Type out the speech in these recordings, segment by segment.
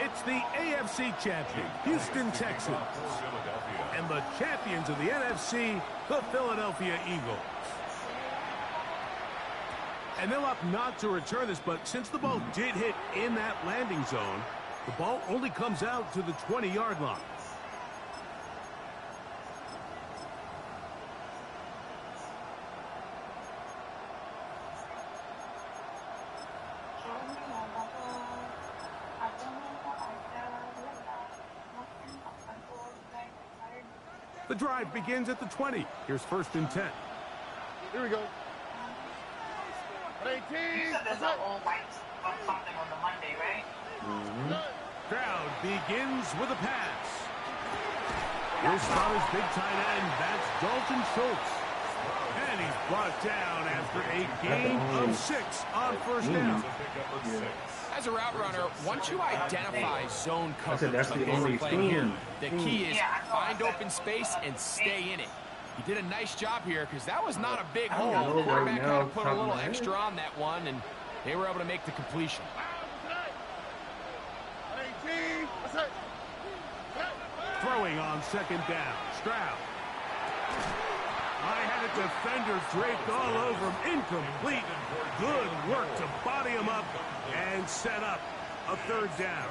It's the AFC champion, Houston Texans, and the champions of the NFC, the Philadelphia Eagles. And they'll opt not to return this, but since the ball did hit in that landing zone, the ball only comes out to the 20-yard line. The drive begins at the 20. Here's 1st and 10. Here we go. 18. You said there's all whites on something on the Monday, right? Crowd begins with a pass. Here's Spotter's big tight end. That's Dalton Schultz. And he's brought down after a gain of 6 on 1st down. As a route runner, once you identify zone coverage, that's like the we're only playing here, thing. the key is find open space and stay in it. He did a nice job here because that was not a big hole. The quarterback had to put a little extra on that one, and they were able to make the completion. Throwing on 2nd down. Stroud. I-handed defender draped all over him. Incomplete. Good work to body him up and set up a 3rd down.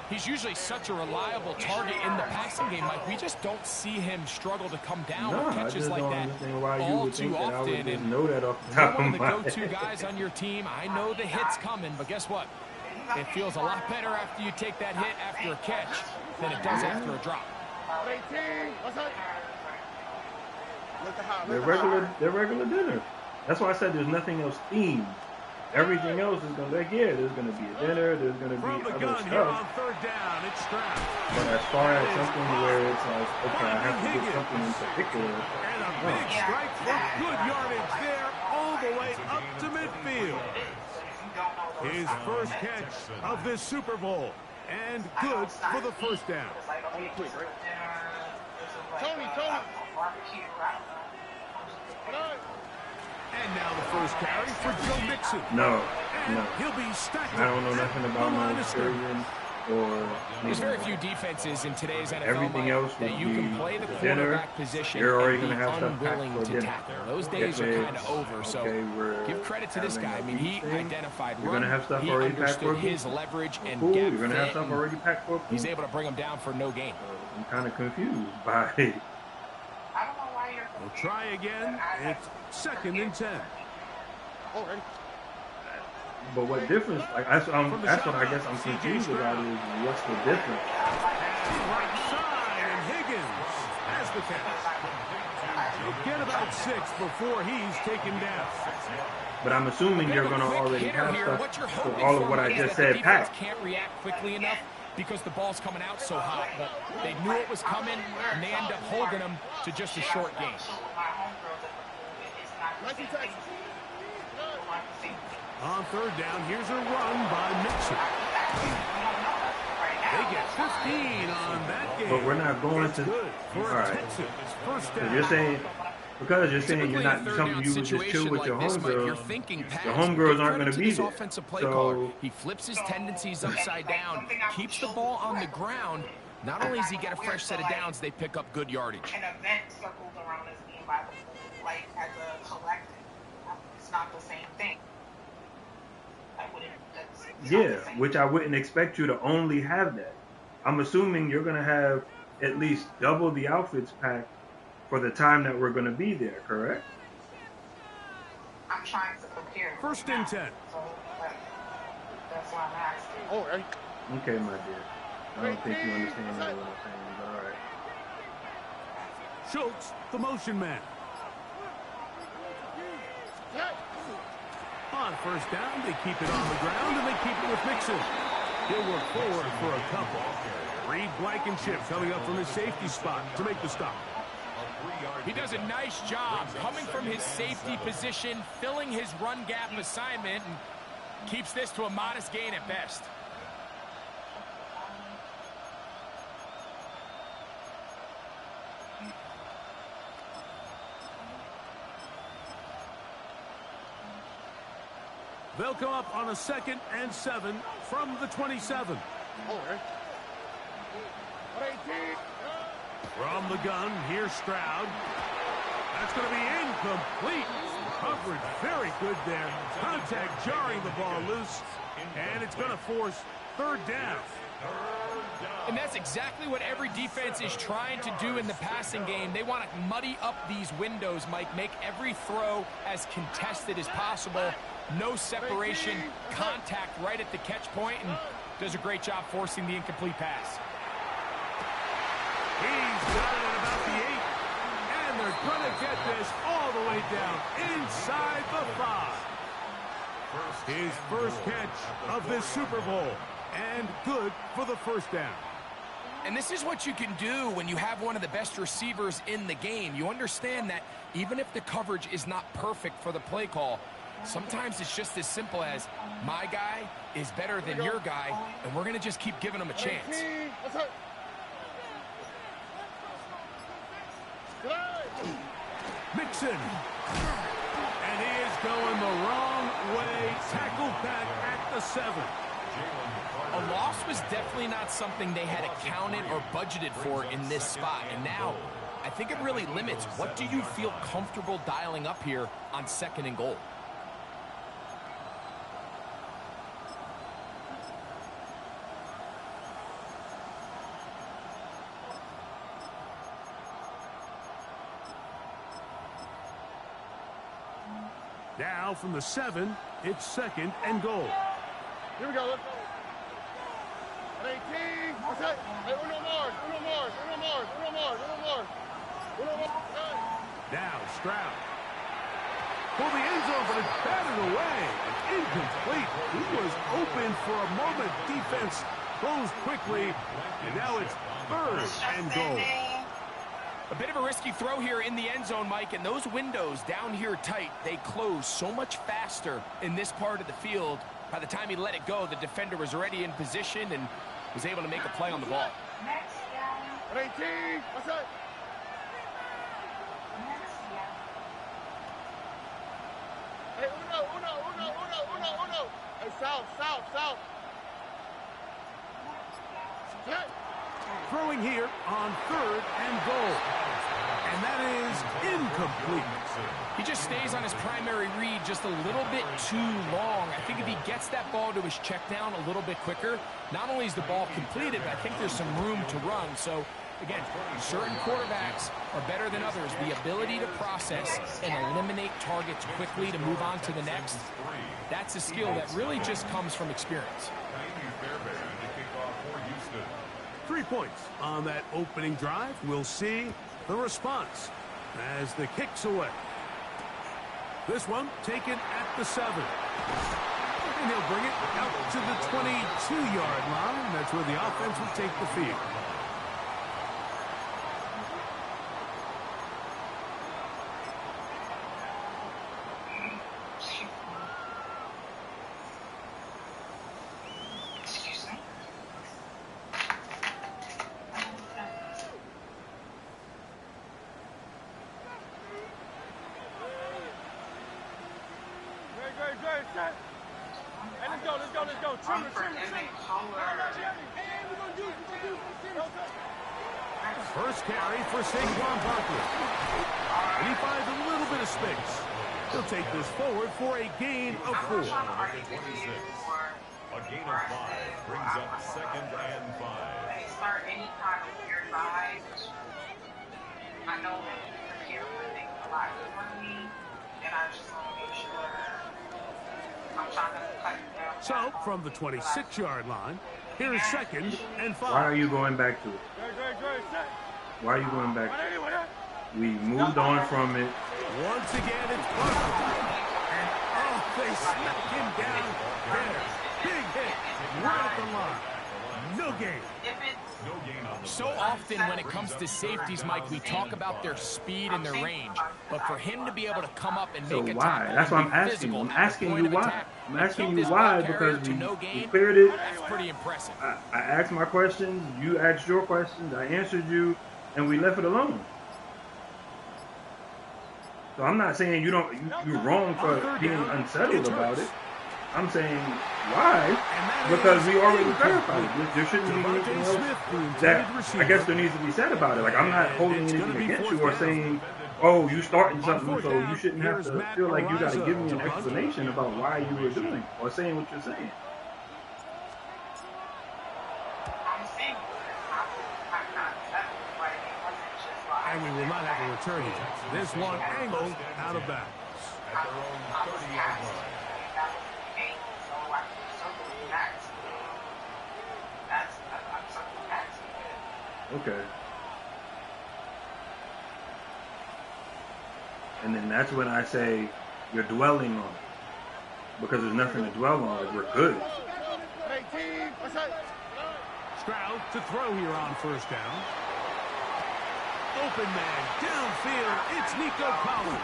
He's usually such a reliable target in the passing game, Mike. We just don't see him struggle to come down with catches like that all too often. And know that off the you're top one of of the my go-to guys on your team. I know the hit's coming, but guess what? It feels a lot better after you take that hit after a catch than it does after a drop. They're regular dinner. That's why I said there's nothing else themed. Everything else is gonna there's gonna be a dinner, there's gonna be From the other gun here on stuff. 3rd down, it's Stroud. But as far as something where it's like, okay, I have to get something in particular. And a big strike for good yardage there, all the way up to midfield. His first catch of this Super Bowl, and good for the 1st down. Tony. And now the first carry for Joe Mixon. No. He'll be stacked. I don't know nothing about my experience or There's very few defenses in today's NFL everything else that you can play the dinner. quarterback position You're already and be gonna have stuff packed unwilling for to dinner. tackle. Those days are kind of over. So give credit to this guy. I mean, he identified You're gonna have stuff he already packed for understood you? his leverage and Cool. depth You're gonna have fit, stuff and already packed for he's able to bring him down for no gain. I'm kind of confused by it. I don't know why you're We'll try again. It's 2nd and 10. Already. But what difference? Like that's what I guess I'm confused about is what's the difference? Right side, and Higgins has the catch. He'll get about 6 before he's taken down. But I'm assuming you're going to already have What you're stuff hoping for all of for what I is just that the said defense packed. can't react quickly enough because the ball's coming out so hot. But they knew it was coming, and they end up holding them to just a short game. On 3rd down, here's a run by Mixon. They get 15 on that game. But we're not going It's to. good for All right. Texans. 1st So down. you're saying because you're saying Typically, you're in a not third something down you would just chill with situation your like this, Mike, you're homegirls. thinking pass. The homegirls Give aren't credit going to to be this there. offensive play So call. He flips his tendencies upside down, keeps the ball on the ground. Not only does he get a fresh set of downs, they pick up good yardage. An event circled around this game by the pool, like as a collective. It's not the same thing. which I wouldn't expect you to only have that. I'm assuming you're going to have at least double the outfits packed for the time that we're going to be there, correct? I'm trying to prepare. 1st and 10. So that's why I'm asking. Oh, right. Okay, my dear. I don't think you understand what I'm saying, but all right. Schultz, the motion man. On 1st down, they keep it on the ground, and they keep it with Mixon. He'll work forward for a couple. Reed Blankenship coming up from his safety spot to make the stop. He does a nice job coming from his safety position, filling his run gap assignment, and keeps this to a modest gain at best. They'll come up on a 2nd and 7 from the 27. From the gun, here's Stroud. That's going to be incomplete. Coverage very good there. Contact jarring the ball loose. And it's going to force 3rd down. And that's exactly what every defense is trying to do in the passing game. They want to muddy up these windows, Mike, make every throw as contested as possible. No separation, contact right at the catch point, and does a great job forcing the incomplete pass. He's got it at about the 8. And they're going to get this all the way down inside the 5. His first catch of this Super Bowl. And good for the 1st down. And this is what you can do when you have one of the best receivers in the game. You understand that even if the coverage is not perfect for the play call, sometimes it's just as simple as my guy is better than your guy, and we're going to just keep giving him a chance. Mixon. And he is going the wrong way. Tackled back at the 7. A loss was definitely not something they had accounted or budgeted for in this spot. And now, I think it really limits what do you feel comfortable dialing up here on 2nd and goal. Now from the 7, it's 2nd and goal. Here we go. Let's go. 18. What's that? Hey, uno more. Now Stroud. For the end zone, but it's batted away. Incomplete. He was open for a moment. Defense closed quickly. And now it's 3rd and goal. A bit of a risky throw here in the end zone, Mike, and those windows down here tight, they close so much faster in this part of the field. By the time he let it go, the defender was already in position and was able to make a play on the ball. 18. What's that? Hey, uno. Hey, south. Hey. Throwing here on 3rd and goal. And that is incomplete. He just stays on his primary read just a little bit too long. I think if he gets that ball to his check down a little bit quicker, not only is the ball completed, but I think there's some room to run. So, again, certain quarterbacks are better than others. The ability to process and eliminate targets quickly to move on to the next, that's a skill that really just comes from experience. 3 points on that opening drive. We'll see the response as the kick's away. This one taken at the 7. And he'll bring it out to the 22-yard line. That's where the offense will take the field. First carry for Saquon Barkley. And he finds a little bit of space. He'll take this forward for a gain of 4. A gain of 5 brings up 2nd and 5. They start any kind of weird vibes. I know that the camera thinks a lot of me, and I just want to make sure I'm trying to cut it down. So, from the 26-yard line, here's 2nd and 5. Why are you going back to it? Why are you going back to it? We moved on from it. Once again, it's Barkley. And, they smack him down there. Big hit right at the line. No gain. So often when it comes to safeties, Mike, we talk about their speed and their range. But for him to be able to come up and make a why? tackle, That's what I'm asking. I'm asking you why. I'm asking you why because we cleared it. That's pretty impressive. I asked my questions. You asked your questions. I answered you, and we left it alone. So I'm not saying you're wrong for being unsettled about it. I'm saying why? Because we already clarified it. There shouldn't be anything else that I guess there needs to be said about it. Like, I'm not holding anything against you or saying, oh, you starting something, so you shouldn't have to feel like you got to give me an explanation about why you were doing it or saying what you're saying. I'm saying I'm not settled, but it wasn't just like. And we will not have a return here. This one angled out of bounds. I was past it. That was the game, so I can circle back to it. I'm circling back to it. Okay. And then that's when I say you're dwelling on it. Because there's nothing to dwell on. Like, we're good. 18, Stroud to throw here on first down. Open man downfield. It's Nico Collins.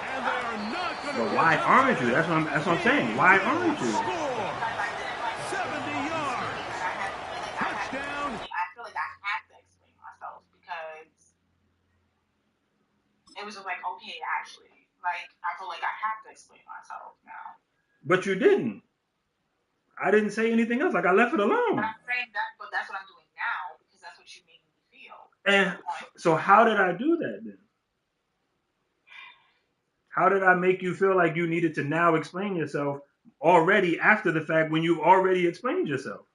And they are not going to. But why aren't you? That's what I'm saying. Why aren't you? Score. 70 yards. Touchdown. I feel like I had to explain myself because it was just like, okay, actually, like, I feel like I have to explain myself now. But you didn't. I didn't say anything else. Like, I left it alone. But I'm saying that, but that's what I'm doing now because that's what you made me feel. And so how did I do that then? How did I make you feel like you needed to now explain yourself already after the fact when you've already explained yourself?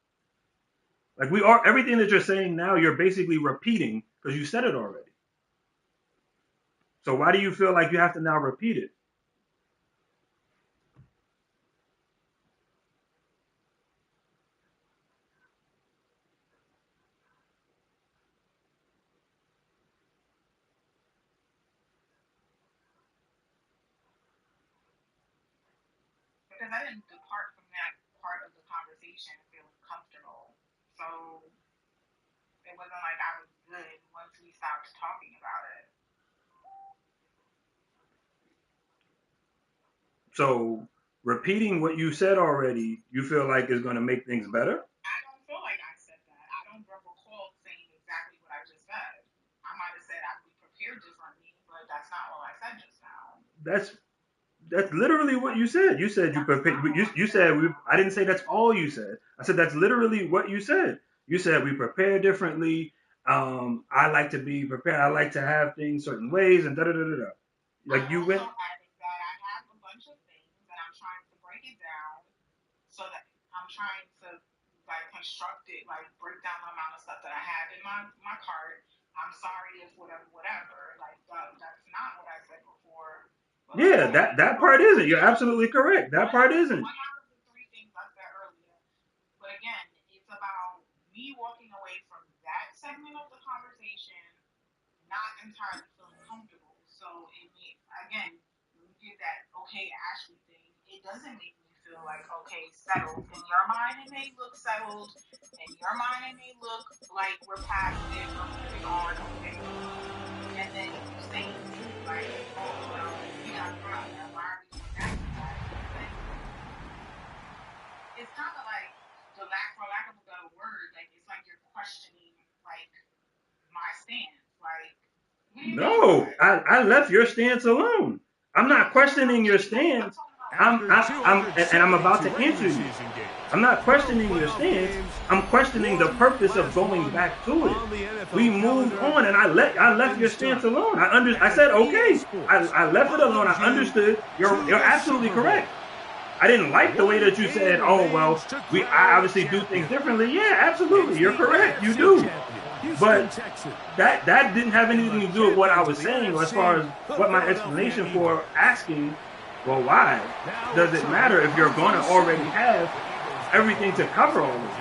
Like, everything that you're saying now, you're basically repeating because you said it already. So why do you feel like you have to now repeat it? Because I didn't depart from that part of the conversation feeling comfortable. So it wasn't like I was good once we stopped talking about it. So repeating what you said already, you feel like is going to make things better? I don't feel like I said that. I don't recall saying exactly what I just said. I might have said I would be prepared differently, but that's not what I said just now. That's literally what you said. You said you prepared. You said I didn't say that's all you said. I said that's literally what you said. You said we prepare differently. I like to be prepared. I like to have things certain ways and da da da da da. Like you went. I have a bunch of things and I'm trying to break it down so that I'm trying to like construct it, like break down the amount of stuff that I have in my cart. I'm sorry if whatever. Like that's not what I said before. Yeah, that part isn't. You're absolutely correct. That part isn't. One out of the three things I said earlier. But again, it's about me walking away from that segment of the conversation, not entirely feeling comfortable. So again, when you get that okay Ashley thing, it doesn't make me feel like okay, settled. In your mind it may look settled. In your mind it may look like we're past it, we're moving on, okay. And then you say like, oh well, we got why are we going back to that? It's kind of like for lack of a better word, like it's like you're questioning like my stance. Like no, I left your stance alone. I'm not questioning your stance. I'm about to answer you. I'm not questioning your stance. I'm questioning the purpose of going back to it. We moved on, and I left your stance alone. I said okay. I left it alone. I understood. You're absolutely correct. I didn't like the way that you said, oh well, I obviously do things differently. Yeah, absolutely. You're correct. You do. But that didn't have anything to do with what I was saying as far as what my explanation for asking, well, why does it matter if you're going to already have everything to cover all of it?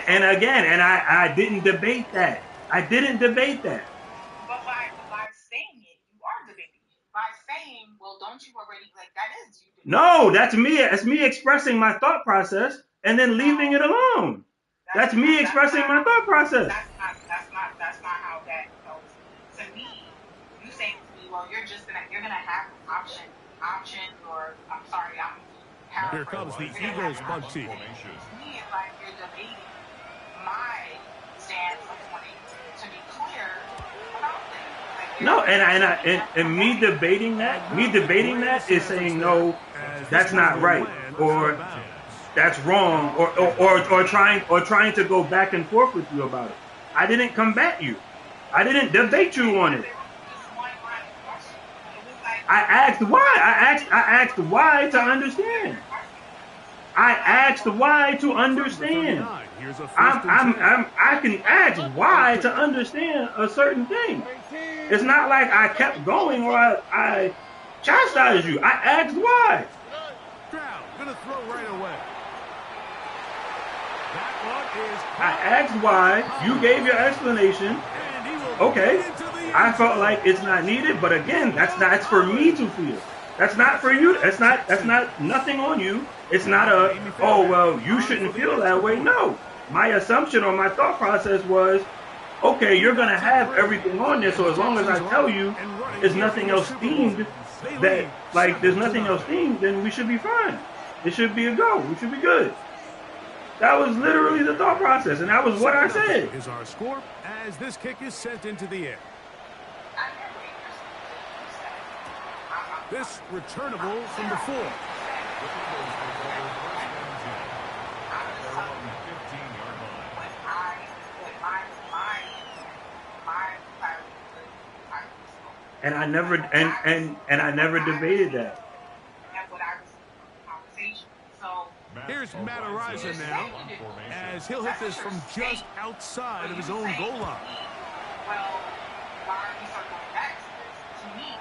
And again, I didn't debate that. I didn't debate that. But by saying it, you are debating it. By saying, well, don't you already, like, that is you. No, that's me. It's me expressing my thought process and then leaving it alone. That's me expressing my thought process. That's not how that goes. To me, you saying to me, well, you're gonna have options, or I'm sorry, here comes the Eagles punt team. To me, it's like you're debating my stance of wanting to be clear about things. Like No, and me debating that is saying no, that's not right, or that's wrong, or trying to go back and forth with you about it. I didn't combat you. I didn't debate you on it. I asked why. I asked why to understand. I asked why to understand. I can ask why to understand a certain thing. It's not like I kept going or I chastised you. I asked why. Stroud gonna throw right away. That one is. I asked why. You gave your explanation. Okay. I felt like it's not needed, but again, that's for me to feel. That's not for you. That's not nothing on you. It's not a, oh, well, you shouldn't feel that way. No. My assumption or my thought process was, okay, you're going to have everything on there, so as long as I tell you there's nothing else themed, there's nothing else themed, then we should be fine. It should be a go. We should be good. That was literally the thought process, and that was what I said. Is our score as this kick is sent into the air. This returnable from the 4. And I never and I never debated that. Here's Matt Araiza now, as he'll hit this from just outside of his own goal line. Well, why are we circling back to me?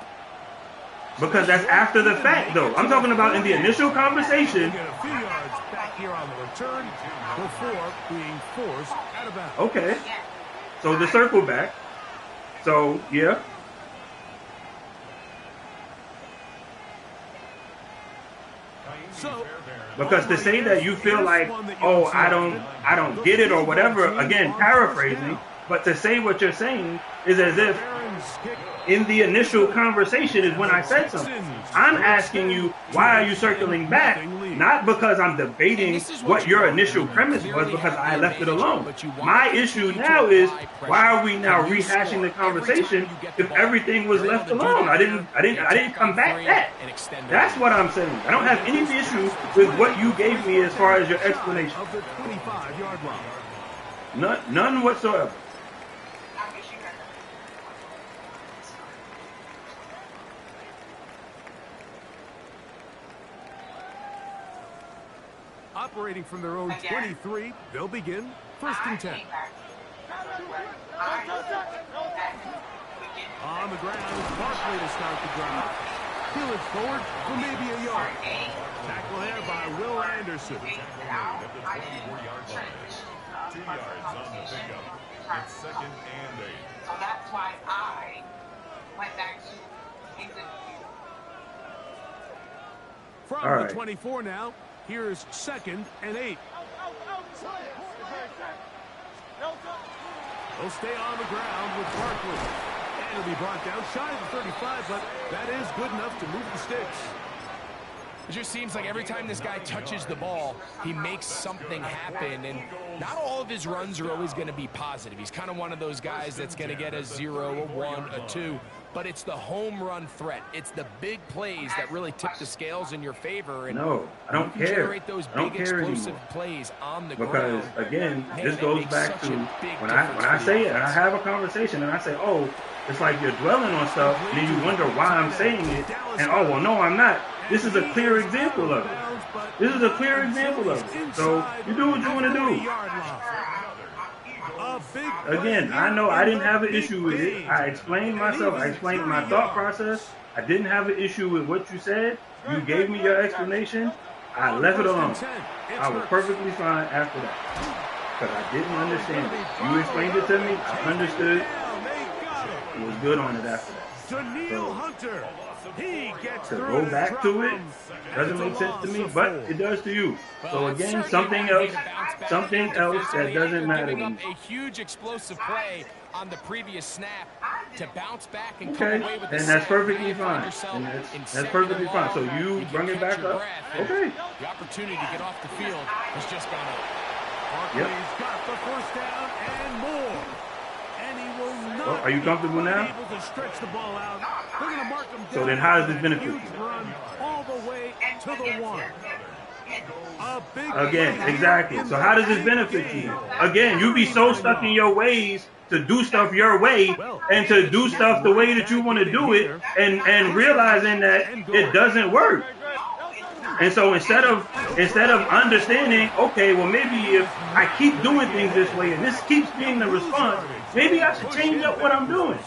Because that's after the fact, though. I'm talking about in the initial conversation. Get a few yards back here on the return before being forced out of bounds. Okay. So the circle back. So, yeah. So, because to say that you feel like, oh, I don't get it or whatever, again, paraphrasing, but to say what you're saying is as if in the initial conversation is when I said something. I'm asking you, why are you circling back? Not because I'm debating what your initial premise was, because I left it alone. My issue now is, why are we now rehashing the conversation if everything was left alone? I didn't combat that. That's what I'm saying. I don't have any issue with what you gave me as far as your explanation. Of the 25-yard line. None whatsoever. Operating from their own 23, they'll begin 1st and 10. On the ground, Barkley to start the drive. Peel it forward for maybe a yard. Tackle there by Will Anderson. 2 yards on the pickup. It's 2nd and 8. So that's why I went back to exhibit. From the 24 now, here's 2nd and 8. They'll stay on the ground with Barkley. And it'll be brought down shy of the 35, but that is good enough to move the sticks. It just seems like every time this guy touches the ball, he makes something happen, and not all of his runs are always going to be positive. He's kind of one of those guys that's going to get a 0, a 1, a 2, but it's the home run threat. It's the big plays that really tip the scales in your favor. And no, I don't care. Generate those I don't big care explosive anymore. Plays on the because ground. Again, Man, this goes back to when I say it and I have a conversation and I say, oh, it's like you're dwelling on stuff, and then you wonder why I'm saying it, and oh, well, no, I'm not. This is a clear example of it. This is a clear example of it. So you do what you want to do. Again, I know I didn't have an issue with it. I explained myself. I explained my thought process. I didn't have an issue with what you said. You gave me your explanation. I left it alone. I was perfectly fine after that because I didn't understand it. You explained it to me. I understood. It was good on it after that. Danielle Hunter. He gets to go back to it doesn't make sense to me, but it does to you. So again, something else that doesn't matter to me. A huge explosive play on the previous snap to bounce back and come away with the and that's perfectly fine. And that's perfectly fine. So you bring it back up. Okay. The opportunity to get off the field has just gone up. Barkley's got the 1st down and more. And he will not Well, are you comfortable be now? able to stretch the ball out. They're going to mark him down. So then how does this benefit Huge you? run all the way to the one. A big Again, play exactly. in So the how does this big benefit game. you? Again, you be so stuck in your ways to do stuff your way and to do stuff the way that you want to do it and realizing that it doesn't work. And so instead of understanding, okay, well maybe if I keep doing things this way and this keeps being the response, maybe I should change up what I'm doing.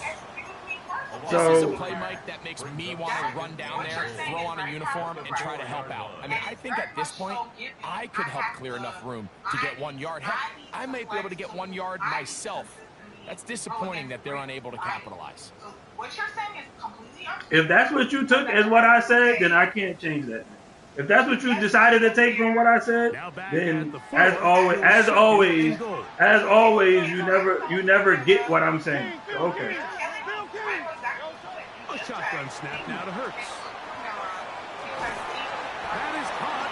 This is a So play, Mike, that makes me want to run down there, throw on a uniform, and try to help out. I mean, I think at this point, I could help clear enough room to get 1 yard. Heck, I might be able to get 1 yard myself. That's disappointing that they're unable to capitalize. What you're saying is completely if that's what you took as what I said, then I can't change that. If that's what you decided to take from what I said, then as always, you never get what I'm saying. So, okay. A shotgun snap now to Hurts. That is caught,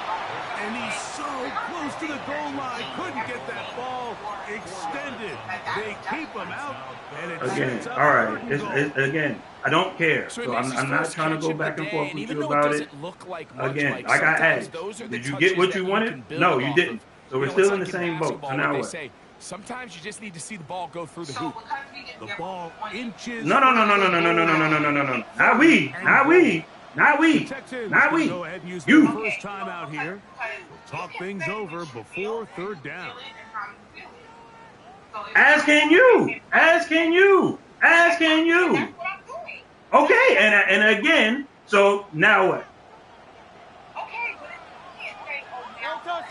and he's so close to the goal line. Couldn't get that ball extended. They keep him out, and it Again, sets up all right. third and goal. It's, again, I don't care. So So I'm not trying to go back and forth with you about it. Again, like I asked, did you get what you wanted? No, you didn't. So we're still in the same boat. So now what? Sometimes you just need to see the ball go through the hoop. The ball inches. No. Not we. Texans Not we. go ahead and use You. their first time out here. Talk things over before third down. As can you. Okay, and again, so now what? Okay, but you can't say, oh, now that's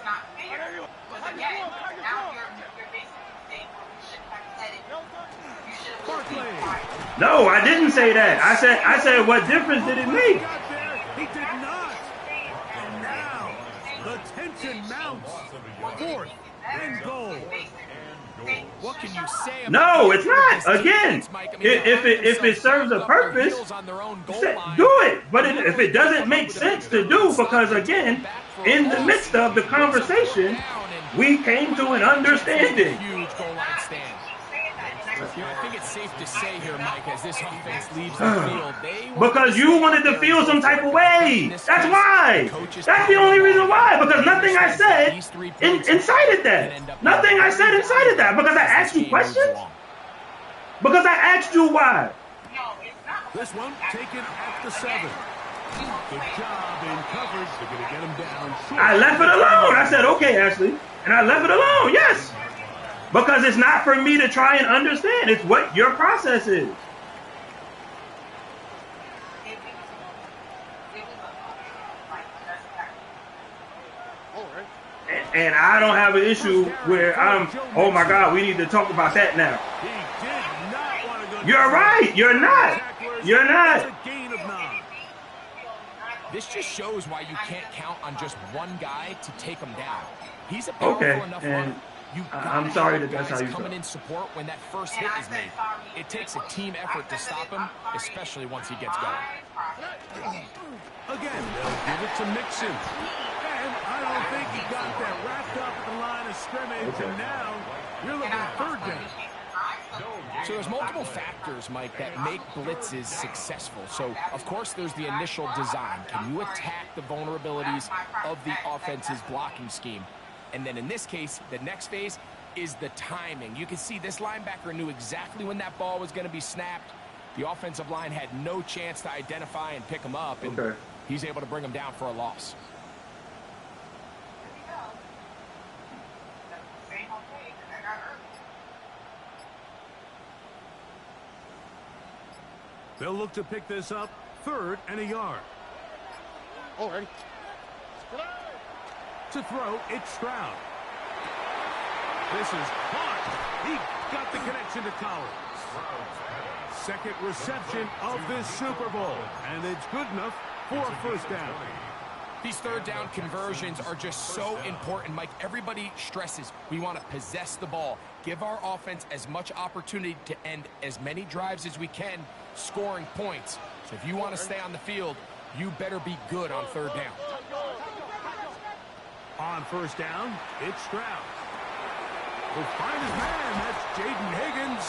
not fair. Because again, now you're basically saying, well, you shouldn't have said it. You should have just been quiet. No, I didn't say that. I said what difference did it make? Got there. He did not. And now the tension mounts. Fourth and goal. What can you say about No, it's not. this Again, defense, Mike? I mean, if it serves a purpose, do it. But if it doesn't make sense to do, because again, in the midst of the conversation, we came to an understanding. Huge goal line stand. You know, I think it's safe to say here, Mike, as this offense leaves the field, they Because you wanted to feel some type of way. That's why. That's the only reason why. Because nothing I said incited that. Nothing I said incited that. Because I asked you questions. Because I asked you why. This one taken at the 7. Good job in coverage. They're going to get him down short. I left it alone. I said, okay, Ashley. And I left it alone. Yes. Because it's not for me to try and understand. It's what your process is. And I don't have an issue where oh my God, we need to talk about that now. He did not want to go. You're right. You're not. You're not. It's a gain of 9. This just shows why you can't count on just one guy to take him down. He's a powerful enough runner. I'm sorry that that's how you coming feel. in support when that first hit is made. It takes a team effort to stop him, especially once he gets going. Again, they'll give it to Mixon. And I don't think he got that wrapped up at the line of scrimmage. And now you're looking at third down. So there's multiple factors, Mike, that make blitzes successful. So, of course, there's the initial design. Can you attack the vulnerabilities of the offense's blocking scheme? And then in this case, the next phase is the timing. You can see this linebacker knew exactly when that ball was going to be snapped. The offensive line had no chance to identify and pick him up, and he's able to bring him down for a loss. They'll look to pick this up 3rd and a yard. Already. To throw, it's Stroud. This is caught. He got the connection to Collins. Second reception of this Super Bowl, and it's good enough for a first down. These third down conversions are just so important, Mike. Everybody stresses we want to possess the ball, give our offense as much opportunity to end as many drives as we can, scoring points. So if you want to stay on the field, you better be good on third down. On first down, it's Stroud. will find his man. That's Jaden Higgins.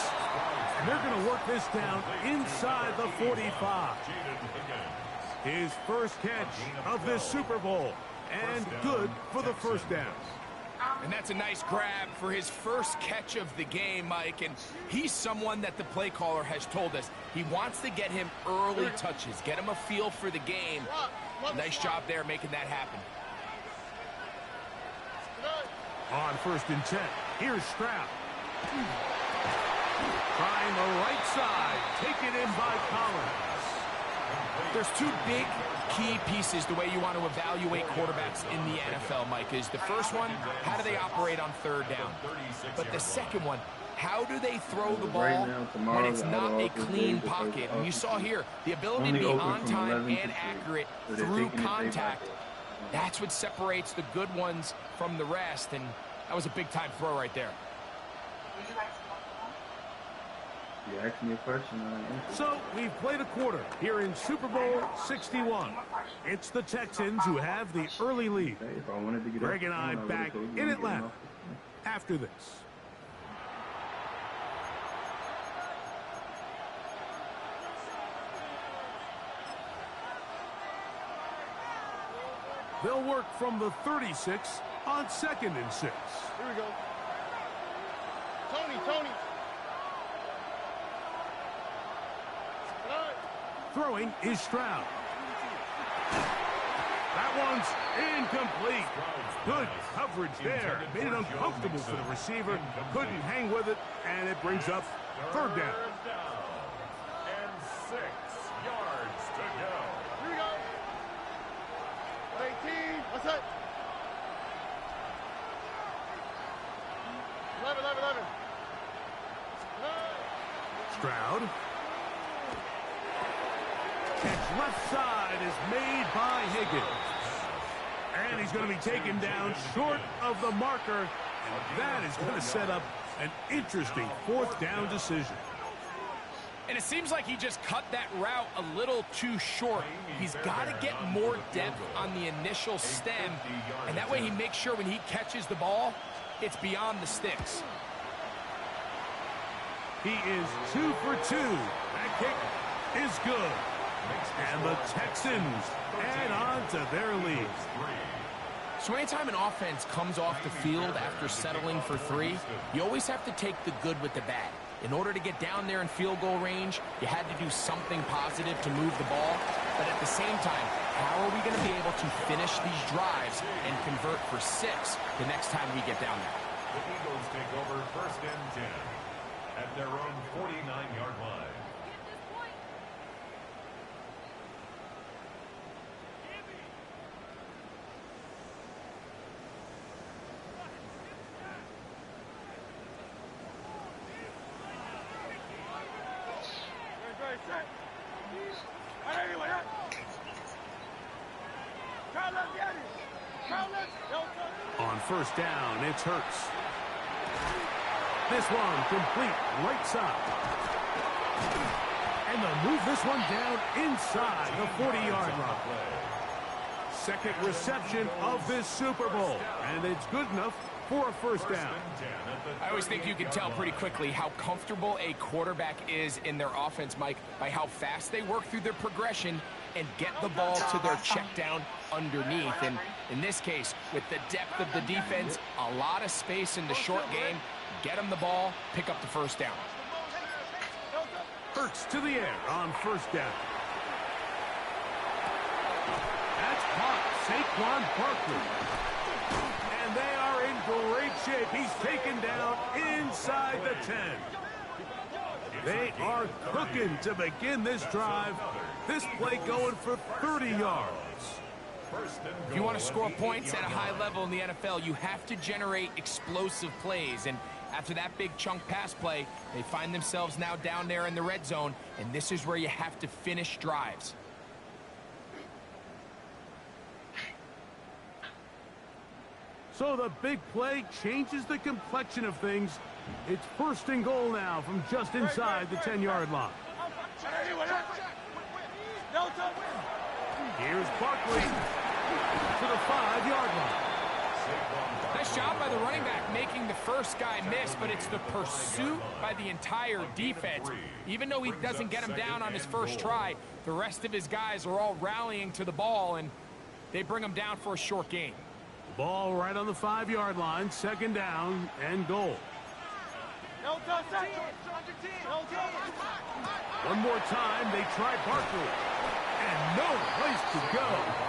And they're going to work this down inside the 45. His first catch of this Super Bowl. And good for the first down. And that's a nice grab for his first catch of the game, Mike. And he's someone that the play caller has told us he wants to get him early touches, get him a feel for the game. Nice job there making that happen. On 1st and 10, here's Stroud. Trying the right side, taken in by Collins. There's two big key pieces the way you want to evaluate quarterbacks in the NFL, Mike, is the first one, how do they operate on 3rd down? But the second one, how do they throw the ball when it's not a clean pocket? And you saw here, the ability to be on time and accurate through contact, that's what separates the good ones from the rest. And that was a big-time throw right there. You asked me a question. So we've played a quarter here in Super Bowl 61. It's the Texans who have the early lead. Greg and I back in Atlanta after this. They'll work from the 36 on 2nd and 6. Here we go. Tony. Throwing is Stroud. That one's incomplete. Good coverage there. Made it uncomfortable for the receiver. Couldn't hang with it, and it brings up 3rd down. And 6 yards to go. Here we go. 18. What's that? 11. Stroud. Catch left side is made by Higgins. And he's going to be taken down short of the marker. And that is going to set up an interesting 4th down decision. And it seems like he just cut that route a little too short. He's got to get more depth on the initial stem. And that way he makes sure when he catches the ball, it's beyond the sticks. He is 2 for 2. That kick is good. And the Texans add on to their lead. So anytime an offense comes off the field after settling for 3, you always have to take the good with the bad. In order to get down there in field goal range, you had to do something positive to move the ball. But at the same time, how are we going to be able to finish these drives and convert for 6 the next time we get down there? The Eagles take over 1st and 10 at their own 49-yard line. On 1st down, it's Hurts. This one complete right side. And they'll move this one down inside the 40-yard line. 2nd reception of this Super Bowl. And it's good enough for a 1st down. I always think you can tell pretty quickly how comfortable a quarterback is in their offense, Mike, by how fast they work through their progression and get the ball to their check down underneath. And in this case, with the depth of the defense, a lot of space in the short game, get them the ball, pick up the 1st down. Hurts to the air on 1st down. That's caught. Saquon Barkley. And they are in great shape. He's taken down inside the 10. They are cooking to begin this drive. This play going for 30 yards. If you want to score points at a high level in the NFL, you have to generate explosive plays. And after that big chunk pass play, they find themselves now down there in the red zone. And this is where you have to finish drives. So the big play changes the complexion of things. It's 1st and goal now from just inside the 10-yard line. Here's Barkley to the 5-yard line. Nice job by the running back making the first guy miss, but it's the pursuit by the entire defense. Even though he doesn't get him down on his first try, the rest of his guys are all rallying to the ball, and they bring him down for a short gain. Ball right on the 5-yard line, second down and goal. One more time, they try Barkley. And no place to go.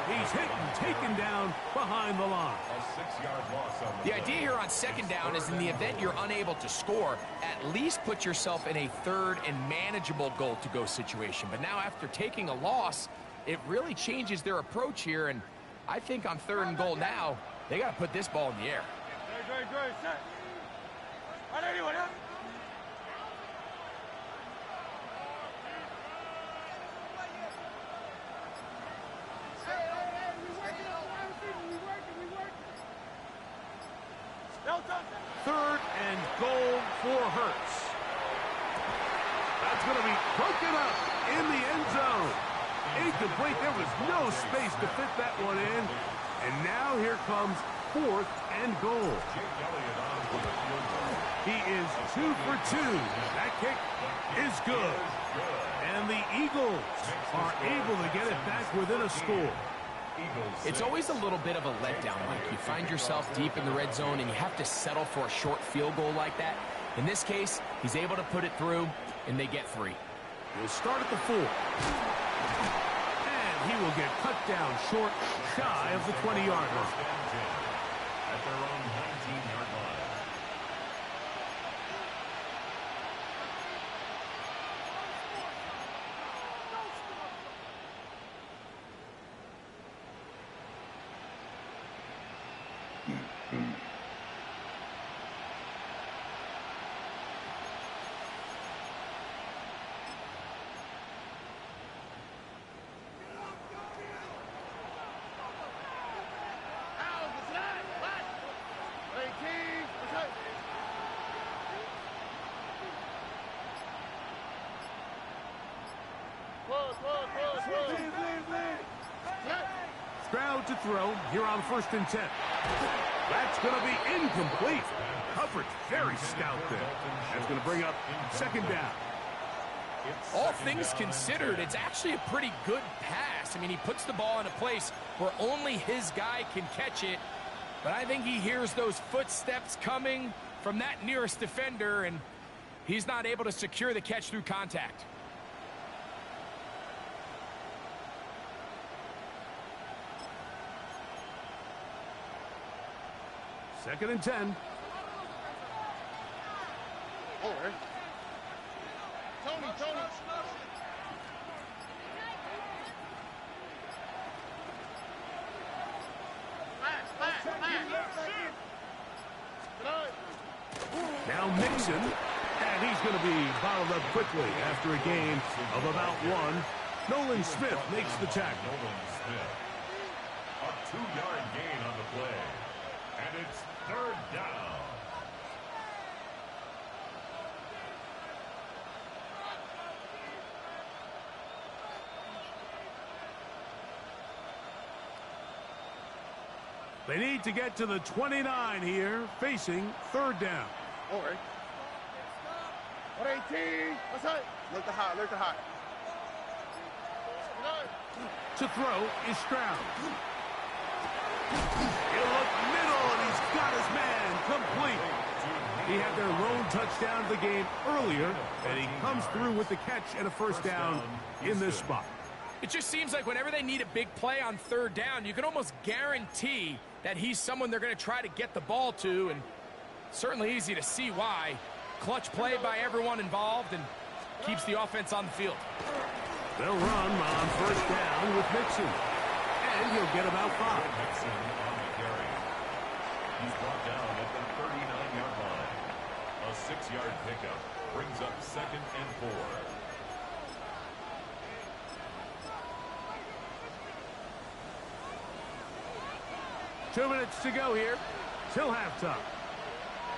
He's hit and taken down behind the line. A 6-yard loss on The idea here on second down is in the event you're unable to score, at least put yourself in a third and manageable goal-to-go situation. But now after taking a loss, it really changes their approach here, and I think on third and goal now, they got to put this ball in the air. Third and goal for Hurts. That's going to be broken up in the end zone. Incomplete. There was no space to fit that one in. And now here comes fourth and goal. He is 2 for 2. That kick is good. And the Eagles are able to get it back within a score. It's always a little bit of a letdown, Mike. You find yourself deep in the red zone and you have to settle for a short field goal like that. In this case, he's able to put it through, and they get 3. He'll start at the 4. And he will get cut down short, shy of the 20-yard line. At their own 19-yard line. Stroud to throw here on 1st and 10. That's going to be incomplete. Coverage very stout there. That's going to bring up second down. All things considered, it's actually a pretty good pass. I mean, he puts the ball in a place where only his guy can catch it. But I think he hears those footsteps coming from that nearest defender, and he's not able to secure the catch through contact. Second and 10. Over. Tony. Now Mixon, and he's going to be bottled up quickly after a gain of about 1. Nolan Smith makes the tackle. Nolan Smith. A 2-yard gain on the play. And it's third down. They need to get to the 29 here, facing third down. Over. 118. What's that? Look the high. To throw is Stroud. He'll look middle, and he's got his man complete. He had their lone touchdown of the game earlier, and he comes through with the catch and a first down in this spot. It just seems like whenever they need a big play on third down, you can almost guarantee that he's someone they're going to try to get the ball to, and certainly easy to see why. Clutch play by everyone involved and keeps the offense on the field. They'll run on first down with Mixon, and he'll get about 5. Mixon on the carry. He's brought down at the 39-yard line. A 6-yard pickup brings up 2nd and 4. Two minutes to go here till halftime.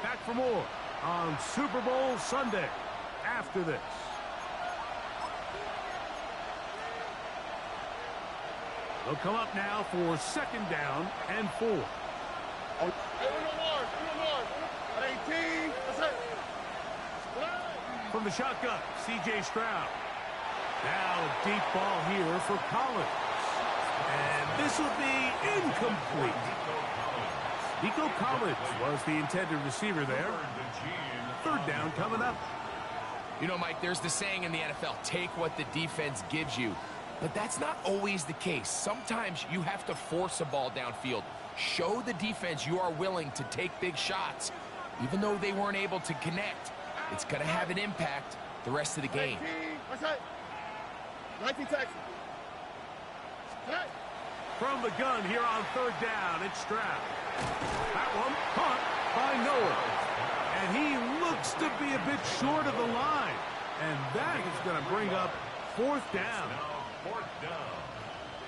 Back for more on Super Bowl Sunday after this. They'll come up now for second down and 4. Uno more. At 18. That's it. From the shotgun, C.J. Stroud. Now a deep ball here for Collins. And this will be incomplete. Nico Collins was the intended receiver there. Third down coming up. You know, Mike, there's the saying in the NFL, take what the defense gives you. But that's not always the case. Sometimes you have to force a ball downfield. Show the defense you are willing to take big shots. Even though they weren't able to connect, it's going to have an impact the rest of the game. 19 Texas. From the gun here on third down, it's Stroud. That one caught by Noah. And he looks to be a bit short of the line. And that is going to bring up fourth down.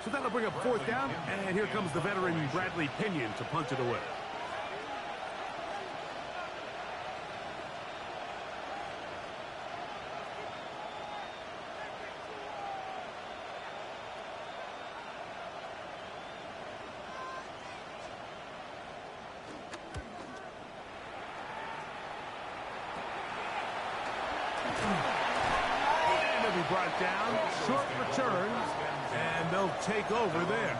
So that'll bring up fourth down. And here comes the veteran Bradley Pinion to punch it away. And they'll be brought down. Short returns. And they'll take over there.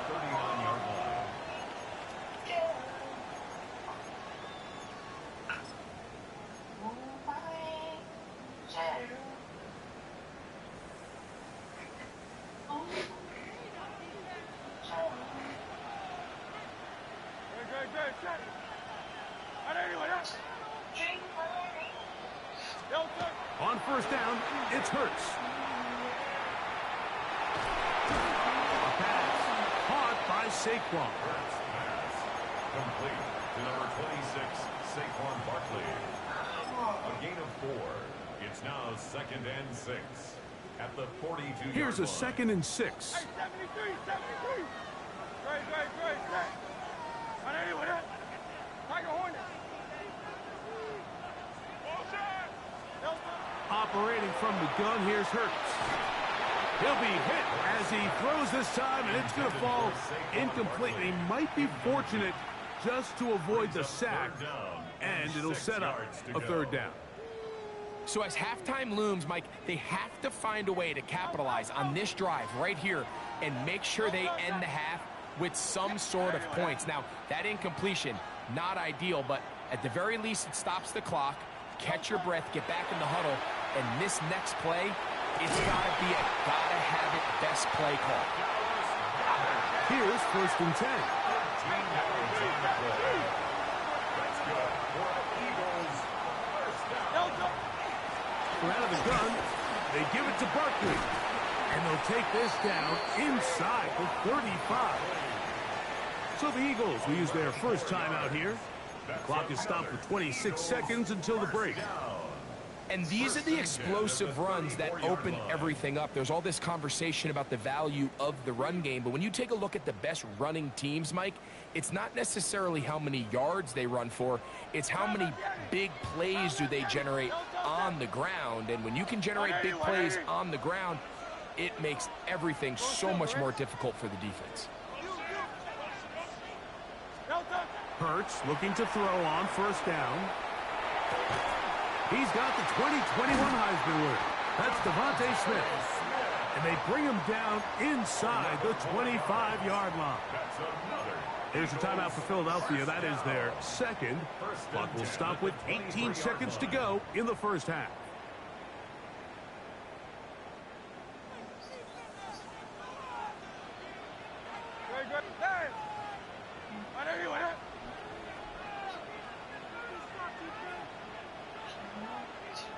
On first down, it's Hurts. A pass caught by Saquon. Complete to number 26, Saquon Barkley. A gain of 4. It's now 2nd and 6 at the 42-yard Here's a line. 2nd and 6. Hey, 73. Great. Tiger Hornet. Operating from the gun, here's Hurts. He'll be hit as he throws this time, and it's going to fall incomplete. He might be fortunate just to avoid the sack, and it'll set up a third down. So as halftime looms, Mike, they have to find a way to capitalize on this drive right here and make sure they end the half with some sort of points. Now, that incompletion, not ideal, but at the very least, it stops the clock. Catch your breath, get back in the huddle, and this next play, it's got to be a gotta-have-it best play call. Here's 1st and 10. Out of the gun, they give it to Barkley. And they'll take this down inside the 35. So the Eagles will use their first timeout here. The clock is stopped for 26 seconds until the break. And these are the explosive runs that open everything up. There's all this conversation about the value of the run game, but when you take a look at the best running teams, Mike, it's not necessarily how many yards they run for, it's how many big plays do they generate on the ground. And when you can generate big plays on the ground, it makes everything so much more difficult for the defense. Hurts looking to throw on first down. He's got the 2021 Heisman winner. That's Devontae Smith. And they bring him down inside the 25-yard line. Here's a timeout for Philadelphia. That is their second. Clock will stop with 18 seconds to go in the first half.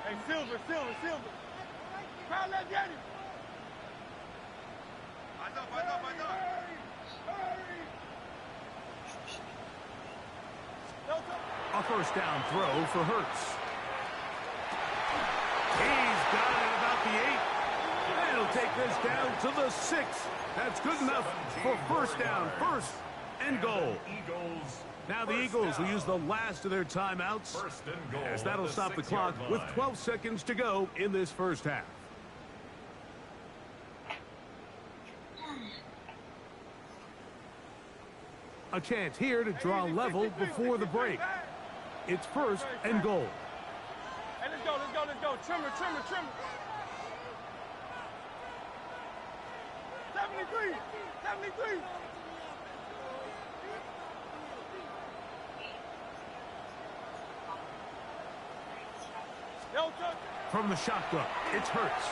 Hey, Silver. Crowd, let's get him. A first down throw for Hurts. He's got it at about the 8. And he'll take this down to the 6. That's good enough for first down, first and goal. Now the Eagles will use the last of their timeouts, as that'll stop the clock with 12 seconds to go in this first half. A chance here to draw level before the break. It's first and goal. Hey, let's go. Trimmer. 73. From the shotgun, it's Hurts.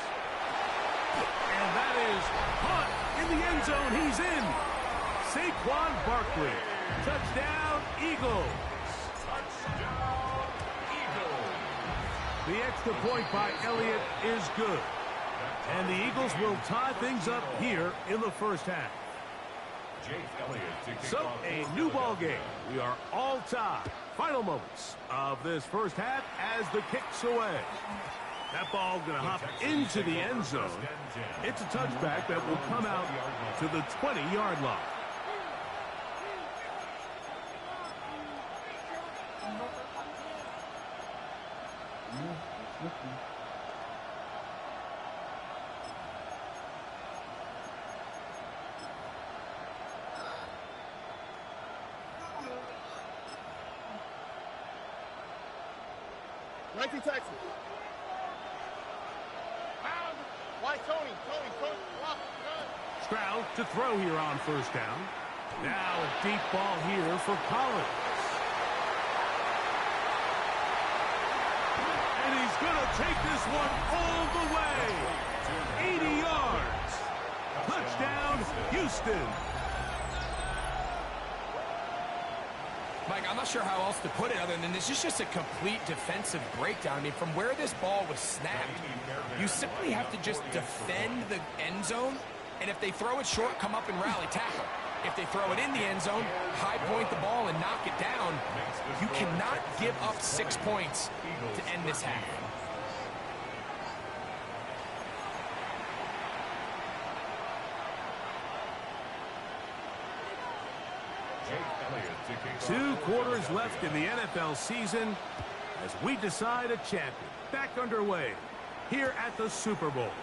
And that is caught in the end zone. He's in. Saquon Barkley. Touchdown, Eagles. Touchdown, Eagles. The extra point by Elliott is good. And the Eagles will tie things up here in the first half. Jake Elliott to kick So, off a new ball game. We are all tied. Final moments of this first half as the kick's away. That ball going to hop into the end zone. It's a touchback that will come out to the 20-yard line. Texas. White Tony. Stroud to throw here on first down. Now a deep ball here for Collins. And he's going to take this one all the way. 80 yards. Touchdown, Houston. Mike, I'm not sure how else to put it other than this is just a complete defensive breakdown. I mean, from where this ball was snapped, you simply have to just defend the end zone, and if they throw it short, come up and rally tackle. If they throw it in the end zone, high point the ball and knock it down. You cannot give up 6 points to end this half. Two quarters left in the NFL season as we decide a champion. Back underway here at the Super Bowl.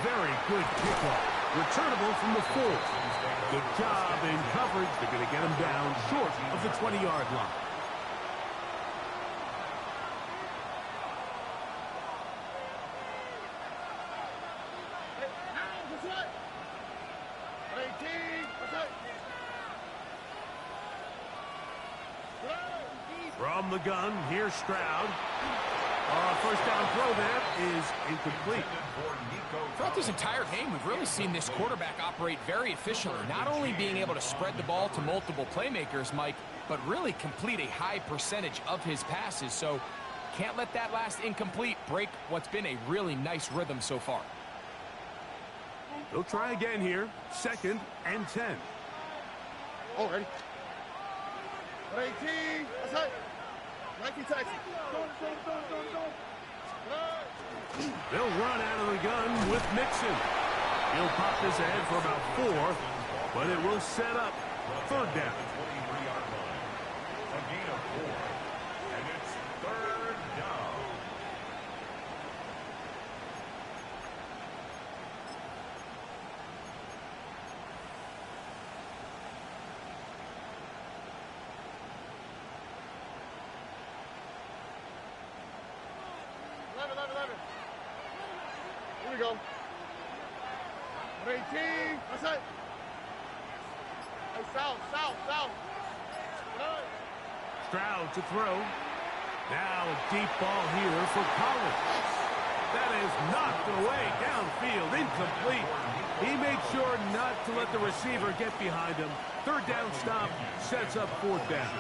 Very good kickoff. Returnable from the 4. Good job in coverage. They're going to get him down short of the 20-yard line. From the gun, here's Stroud. First down throw there is incomplete. Throughout this entire game, we've really seen this quarterback operate very efficiently. Not only being able to spread the ball to multiple playmakers, Mike, but really complete a high percentage of his passes. So can't let that last incomplete break what's been a really nice rhythm so far. They'll try again here. 2nd and 10. Oh, ready. 18. That's it. 19 Texas. They'll run out of the gun with Mixon. He'll pop this ahead for about 4, but it will set up 3rd down. A gain of 4, and it's 3rd down. Here we go. 18. That's it. Hey, south. Stroud to throw. Now a deep ball here for Collins. That is knocked away downfield, incomplete. He made sure not to let the receiver get behind him. 3rd down stop sets up 4th down.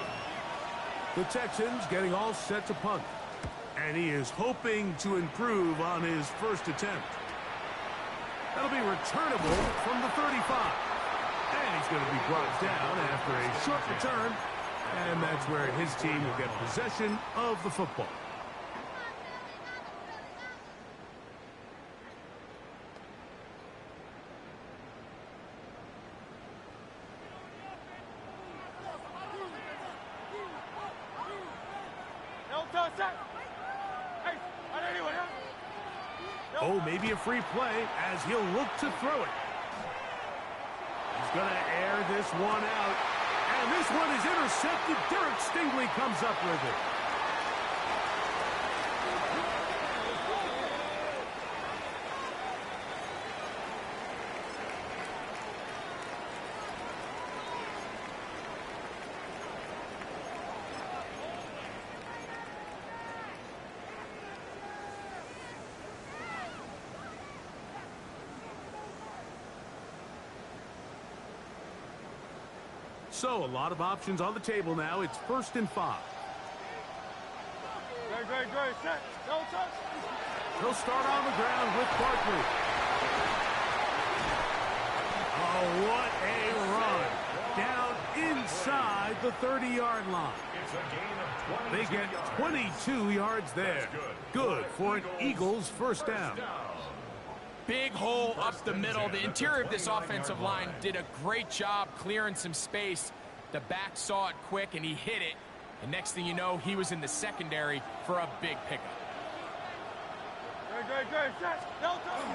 The Texans getting all set to punt. And he is hoping to improve on his first attempt. That'll be returnable from the 35. And he's going to be brought down after a short return. And that's where his team will get possession of the football. Oh, maybe a free play as he'll look to throw it. He's going to air this one out. And this one is intercepted. Derek Stingley comes up with it. So, a lot of options on the table now. It's 1st and 5. Great. Set. No touch. He'll start on the ground with Barkley. Oh, what a run. Down inside the 30-yard line. It's a gain of 22 They get 22 yards there. Good for an Eagles first down. Big hole up the middle. The interior of this offensive line did a great job clearing some space. The back saw it quick, and he hit it. And next thing you know, he was in the secondary for a big pickup. Great. Set. No touch.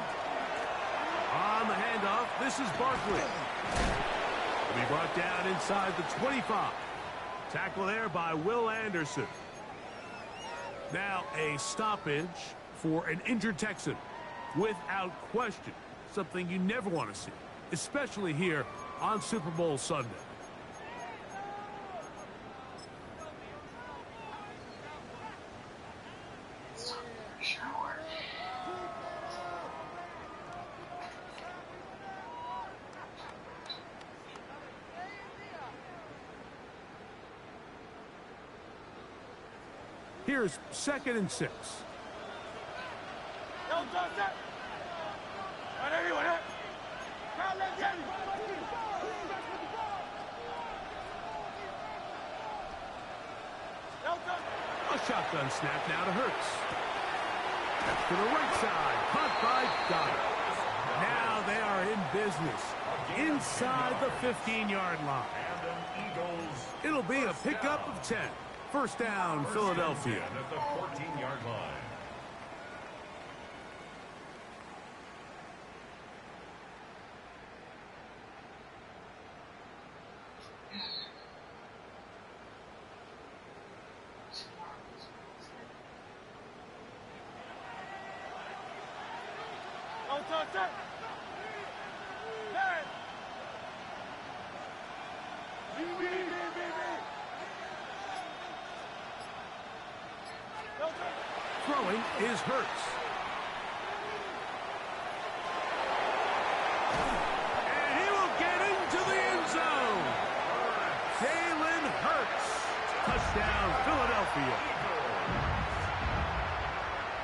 On the handoff, this is Barkley. Will be brought down inside the 25. Tackle there by Will Anderson. Now a stoppage for an injured Texan. Without question, something you never want to see, especially here on Super Bowl Sunday. Here's 2nd and 6. A shotgun snap now to Hurts. To the right side, caught by Goddard. Now they are in business inside the 15-yard line. It'll be a pickup of 10. First down, Philadelphia. At the 14-yard line. Throwing is Hurts. And he will get into the end zone. Jalen Hurts. Touchdown, Philadelphia.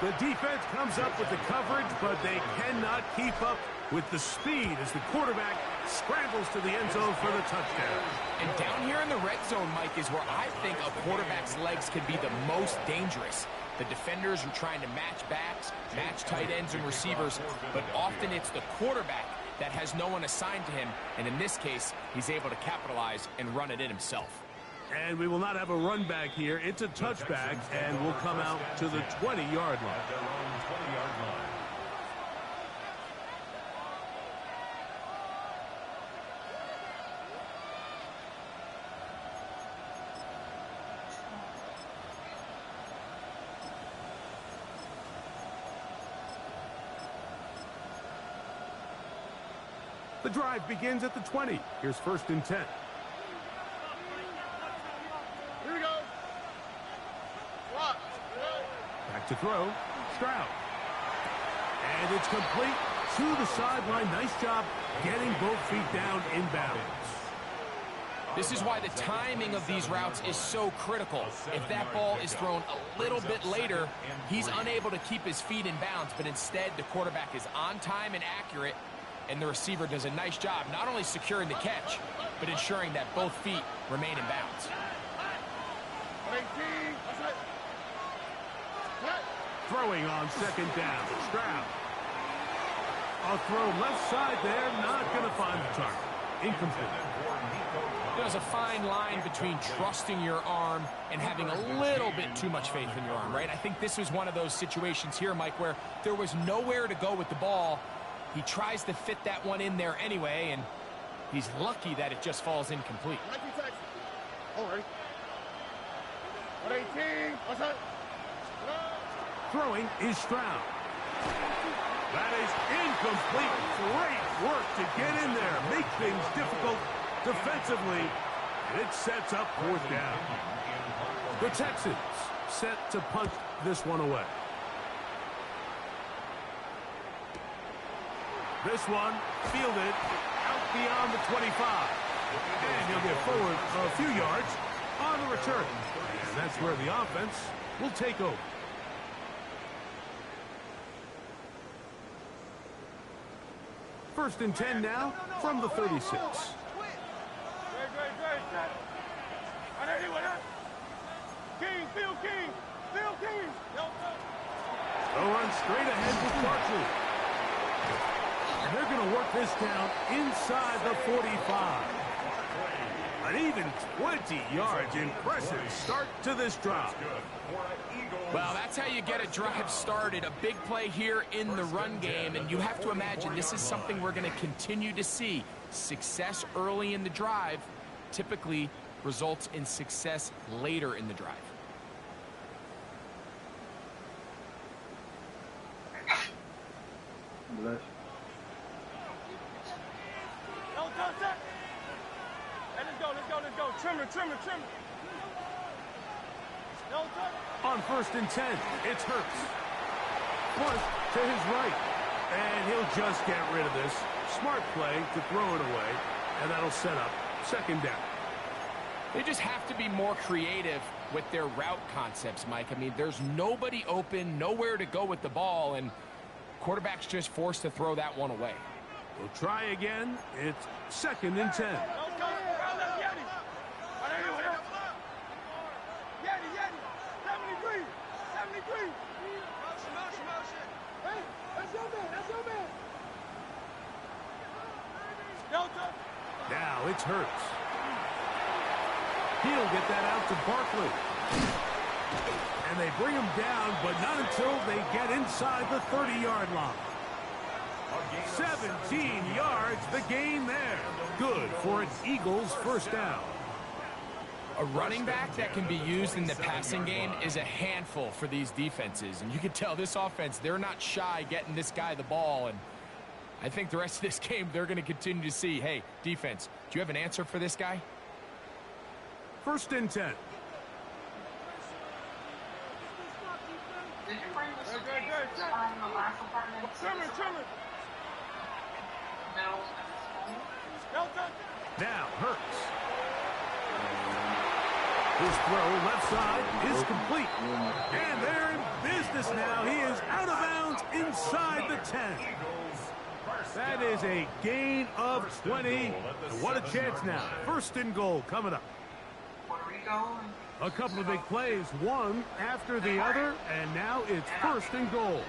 The defense comes up with the coverage, but they cannot keep up with the speed as the quarterback scrambles to the end zone for the touchdown. And down here in the red zone, Mike, is where I think a quarterback's legs could be the most dangerous. The defenders are trying to match backs, match tight ends and receivers, but often it's the quarterback that has no one assigned to him, and in this case, he's able to capitalize and run it in himself. And we will not have a run back here. It's a touchback, and we'll come out to the 20-yard line. At their own 20-yard line. The drive begins at the 20. Here's 1st and 10. Here we go. Watch. Back to throw. Stroud. And it's complete to the sideline. Nice job getting both feet down inbounds. This is why the timing of these routes is so critical. If that ball is thrown a little bit later, he's unable to keep his feet in bounds, but instead the quarterback is on time and accurate, and the receiver does a nice job not only securing the catch, but ensuring that both feet remain in bounds. Throwing on 2nd down. Stroud. A throw left side there, not going to find the target. Incomplete. There's a fine line between trusting your arm and having a little bit too much faith in your arm, right? I think this was one of those situations here, Mike, where there was nowhere to go with the ball. He tries to fit that one in there anyway, and he's lucky that it just falls incomplete. All right. 118. What's that? Throwing is Stroud. That is incomplete. Great work to get in there, make things difficult defensively. And it sets up 4th down. The Texans set to punt this one away. This one fielded out beyond the 25. And he'll get forward a few yards on the return. And that's where the offense will take over. First and 10 now from the 36. King, Phil King. They'll run straight ahead with Barkley. And they're going to work this down inside the 45. An even 20 yards. Impressive start to this drive. Well, that's how you get a drive started. A big play here in the run game, and you have to imagine this is something we're going to continue to see. Success early in the drive typically results in success later in the drive. Bless. Let's go. Trimmer. On first and 10, it's Hurts. Punt to his right. And he'll just get rid of this. Smart play to throw it away. And that'll set up 2nd down. They just have to be more creative with their route concepts, Mike. I mean, there's nobody open, nowhere to go with the ball, and quarterback's just forced to throw that one away. We'll try again. It's 2nd and 10. Now it's Hurts. He'll get that out to Barkley. And they bring him down, but not until they get inside the 30-yard line. 17 yards, the gain there. Good for an Eagles 1st down. A running back that can be used in the passing game is a handful for these defenses. And you can tell this offense, they're not shy getting this guy the ball. And I think the rest of this game, they're going to continue to see, hey, defense, do you have an answer for this guy? 1st and 10. Did you bring the suitcases from the last apartment? Trimmer. Mills and Spoon? Now Hurts. His throw left side is complete. And they're in business now. He is out of bounds inside the 10. That is a gain of 20. And what a chance now. 1st and goal coming up. Puerto Rico. A couple of big plays, one after the other, and now it's 1st and goal.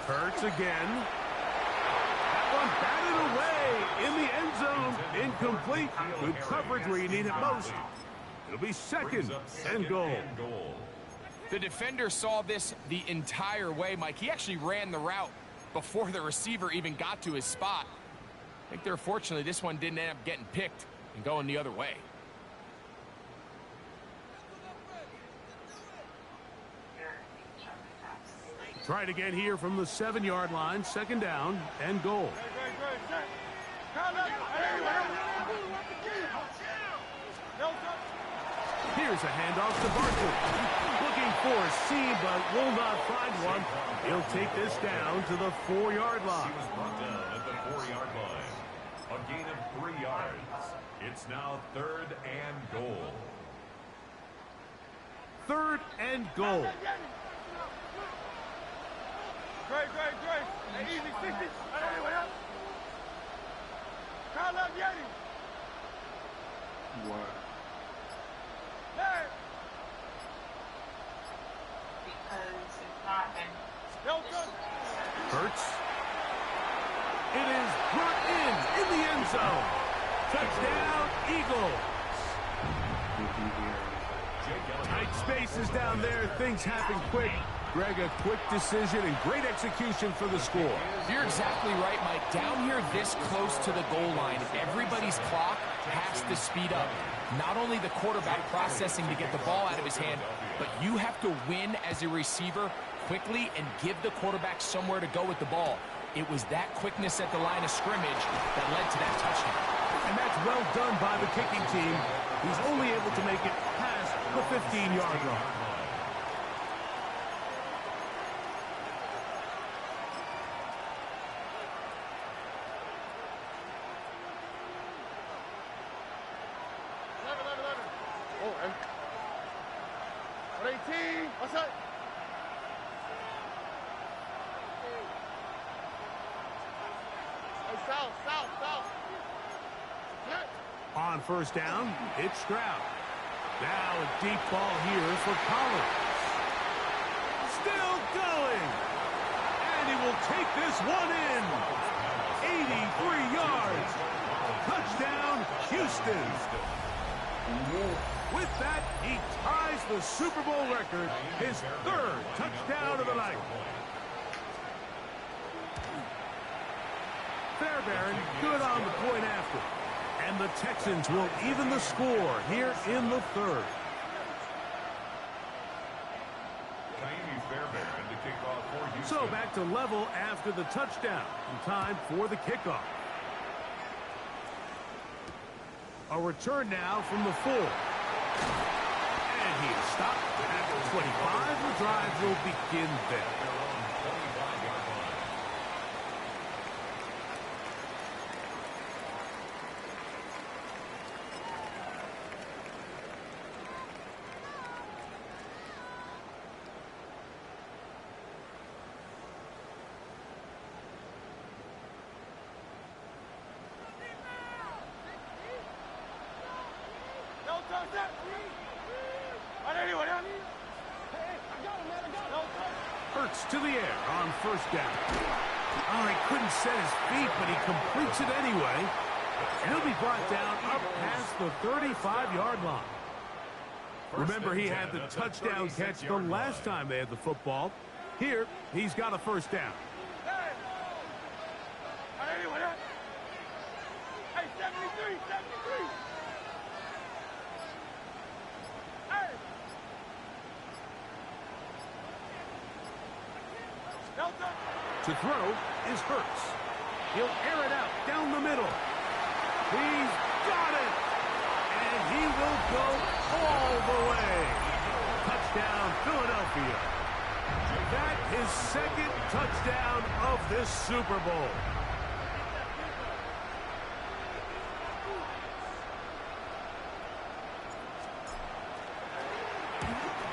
Hurts again. That one batted away in the end zone. Incomplete. Good coverage where you need it most. It'll be 2nd and goal. The defender saw this the entire way, Mike. He actually ran the route before the receiver even got to his spot. I think they're fortunately this one didn't end up getting picked and going the other way. Try it again here from the 7-yard line. 2nd down and goal. Here's a handoff to Barkley. Looking for a seam, but will not find one. He'll take this down to the 4-yard line. He was brought down at the 4-yard line. A gain of 3 yards. It's now 3rd and goal. 3rd and goal. Great. Hey, easy, 60. Call up Yeti. Wow. Hey. Because it's not been. Hurts. It is brought in the end zone. Touchdown, Eagles. Tight spaces down there. Things happen quick. Greg, a quick decision and great execution for the score. You're exactly right, Mike. Down here this close to the goal line, everybody's clock has to speed up. Not only the quarterback processing to get the ball out of his hand, but you have to win as a receiver quickly and give the quarterback somewhere to go with the ball. It was that quickness at the line of scrimmage that led to that touchdown. And that's well done by the kicking team. He's only able to make it past the 15-yard line. Oh, and 18. What's that? Hey, south. On first down, it's Stroud. Now a deep ball here for Collins. Still going. And he will take this one in. 83 yards. Touchdown, Houston. With that, he ties the Super Bowl record, his third touchdown of the night. Fairbairn good on the point after. And the Texans will even the score here in the third. So back to level after the touchdown. And time for the kickoff. A return now from the 4. And he is stopped at the 25. The drive will begin there. Hurts to the air on first down. Oh, he couldn't set his feet, but he completes it anyway. And he'll be brought down up past the 35-yard line. Remember, he had the touchdown catch the last time they had the football. Here, he's got a first down. Hey, 73. To throw is Hurts. He'll air it out down the middle. He's got it. And he will go all the way. Touchdown, Philadelphia. That is second touchdown of this Super Bowl.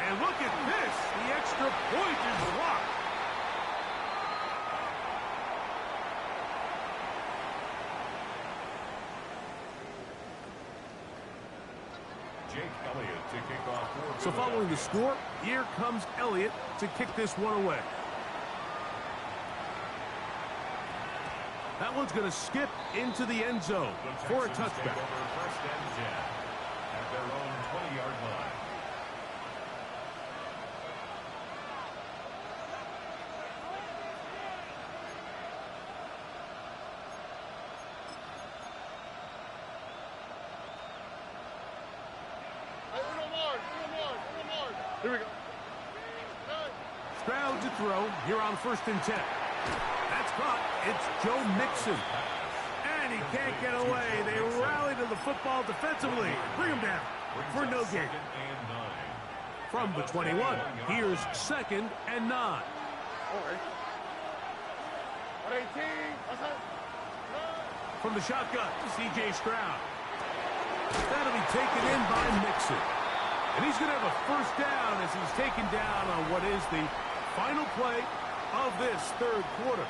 And look at this. The extra point is blocked. So following the score, here comes Elliott to kick this one away. That one's going to skip into the end zone for a touchback. First and 10 at their own 20-yard line. Here we go. Stroud to throw here on first and 10. That's caught. It's Joe Mixon. And he can't get away. They rally to the football defensively. Bring him down for no gain. From the 21, here's second and 9. From the shotgun, C.J. Stroud. That'll be taken in by Mixon. And he's going to have a first down as he's taken down on what is the final play of this third quarter.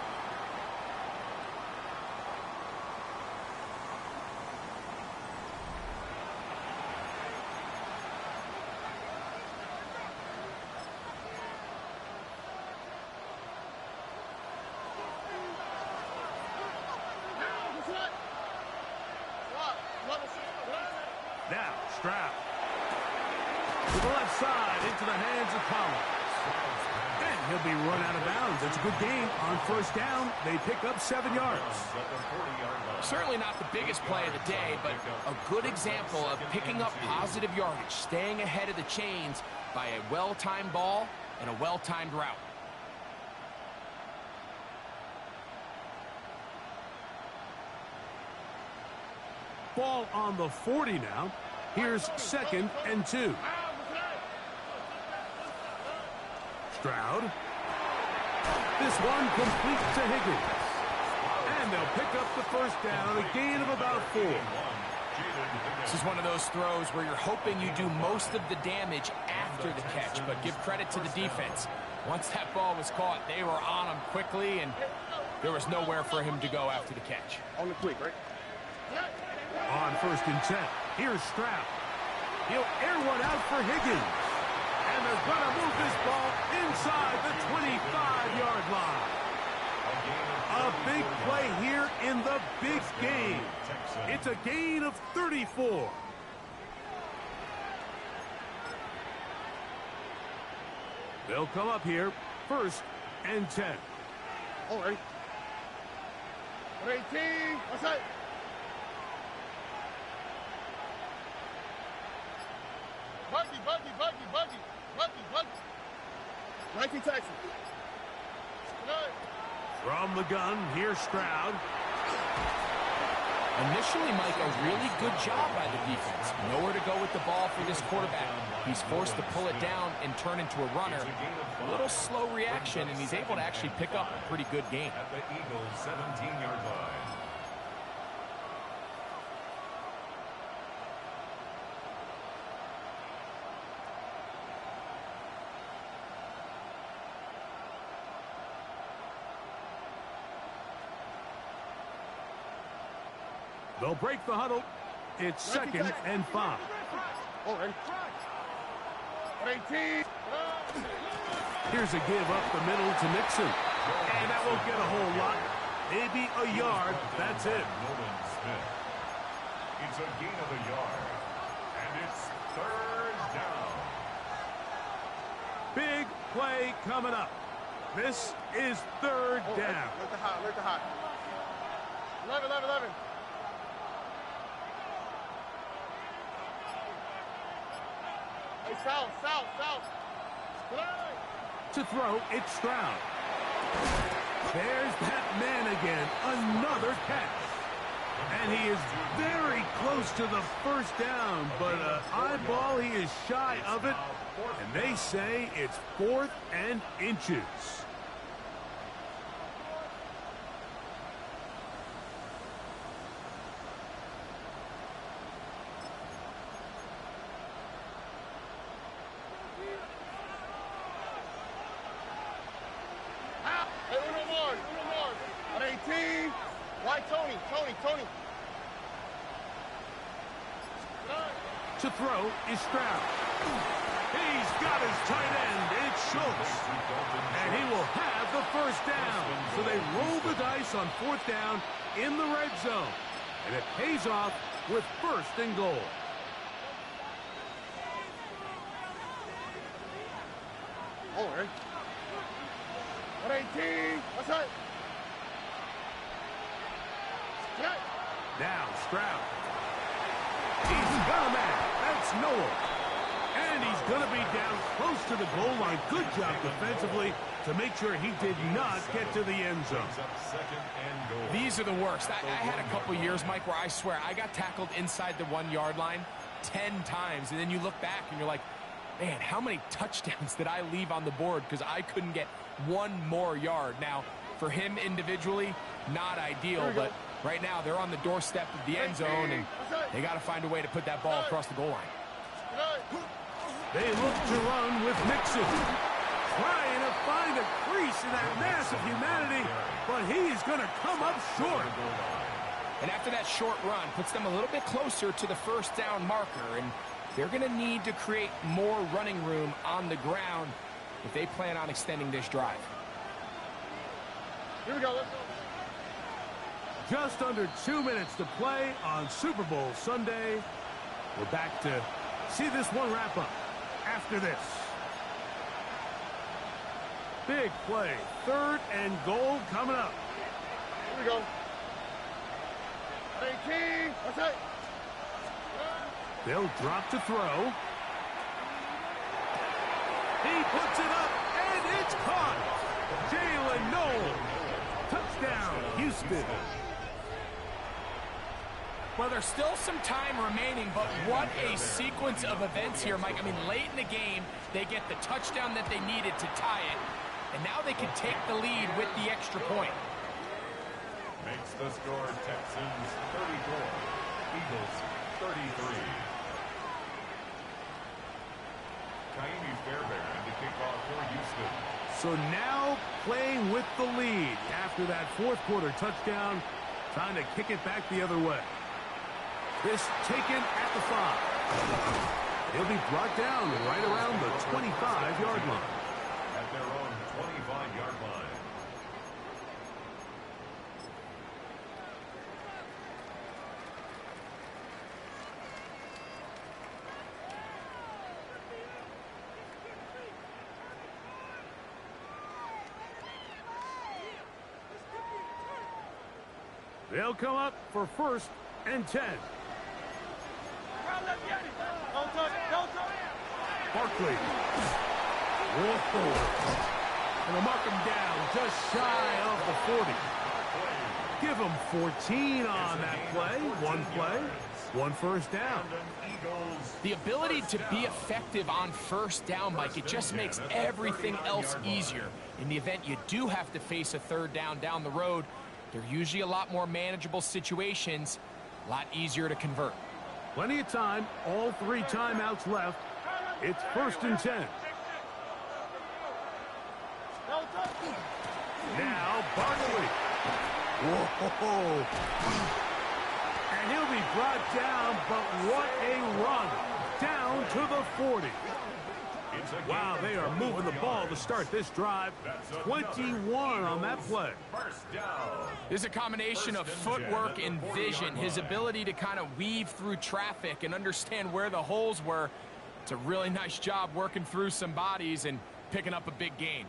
Now, Stroud. To the left side, into the hands of Collins. And he'll be run out of bounds. It's a good game. On first down, they pick up 7 yards. Certainly not the biggest play of the day, but a good example of picking up positive yardage, staying ahead of the chains by a well-timed ball and a well-timed route. Ball on the 40 now. Here's 2nd and 2. Stroud. This one complete to Higgins. And they'll pick up the first down, a gain of about 4. This is one of those throws where you're hoping you do most of the damage after the catch, but give credit to the defense. Once that ball was caught, they were on him quickly, and there was nowhere for him to go after the catch. On the quick, right? On 1st and 10, here's Stroud. He'll air one out for Higgins. And they're going to move this ball inside the 25-yard line. A big play here in the big game. It's a gain of 34. They'll come up here, 1st and 10. All right. 18. What's that? Buggy. 19 Texas. From the gun, here's Stroud. Initially, Mike, a really good job by the defense. Nowhere to go with the ball for this quarterback. He's forced to pull it down and turn into a runner. A little slow reaction, and he's able to actually pick up a pretty good gain. At the Eagles' 17-yard line. They'll break the huddle. It's 2nd and 5. All right. 18. Here's a give up the middle to Mixon. And that won't get a whole lot. Maybe a yard. That's it. Nolan Smith. It's a gain of a yard. And it's 3rd down. Big play coming up. This is 3rd down. Let the hot. 11. Hey, south. To throw, it's Stroud. There's that man again. Another catch. And he is very close to the first down, but eyeball, he is shy of it. And they say it's 4th and inches. To throw is Stroud. He's got his tight end. It's Schultz. And he will have the first down. So they roll the dice on 4th down in the red zone. And it pays off with 1st and goal. All right. 18. What's that? Now Stroud. He's got a man. That's Noel. And he's going to be down close to the goal line. Good job defensively to make sure he did not get to the end zone. These are the worst. I had a couple years, Mike, where I swear I got tackled inside the 1-yard line 10 times. And then you look back and you're like, man, how many touchdowns did I leave on the board because I couldn't get one more yard? Now, for him individually, not ideal, but right now they're on the doorstep of the end zone, and they got to find a way to put that ball across the goal line. They look to run with Mixon, trying to find a crease in that mass of humanity, but he is going to come up short. And after that short run, puts them a little bit closer to the first down marker, and they're going to need to create more running room on the ground if they plan on extending this drive. Here we go. Let's go. Just under 2 minutes to play on Super Bowl Sunday. We're back to see this one wrap up after this. Big play. 3rd and goal coming up. Here we go. 18. That's it. They'll drop to throw. He puts it up, and it's caught. Jalen Noel. Touchdown, Houston. Well, there's still some time remaining, but what a sequence of events here, Mike. I mean, late in the game, they get the touchdown that they needed to tie it, and now they can take the lead with the extra point. Makes the score Texans 34, Eagles 33. Kaimi Fairbairn to kick off for Houston. So now playing with the lead after that 4th quarter touchdown, trying to kick it back the other way. This taken at the 5. He'll be brought down right around the 25-yard line. At their own 25-yard line. They'll come up for 1st and 10. Barkley. Whoa. And they'll mark him down just shy of the 40. Give him 14 on that play. 1 first down. The ability to be effective on 1st down, Mike, it just makes everything else easier. In the event you do have to face a 3rd down the road, they're usually a lot more manageable situations, a lot easier to convert. Plenty of time, all 3 timeouts left. It's 1st and 10. Now Barkley. Whoa. And he'll be brought down, but what a run. Down to the 40. Wow, they are moving the ball to start this drive. 21 on that play. There's a combination of footwork and vision. His ability to kind of weave through traffic and understand where the holes were. It's a really nice job working through some bodies and picking up a big gain.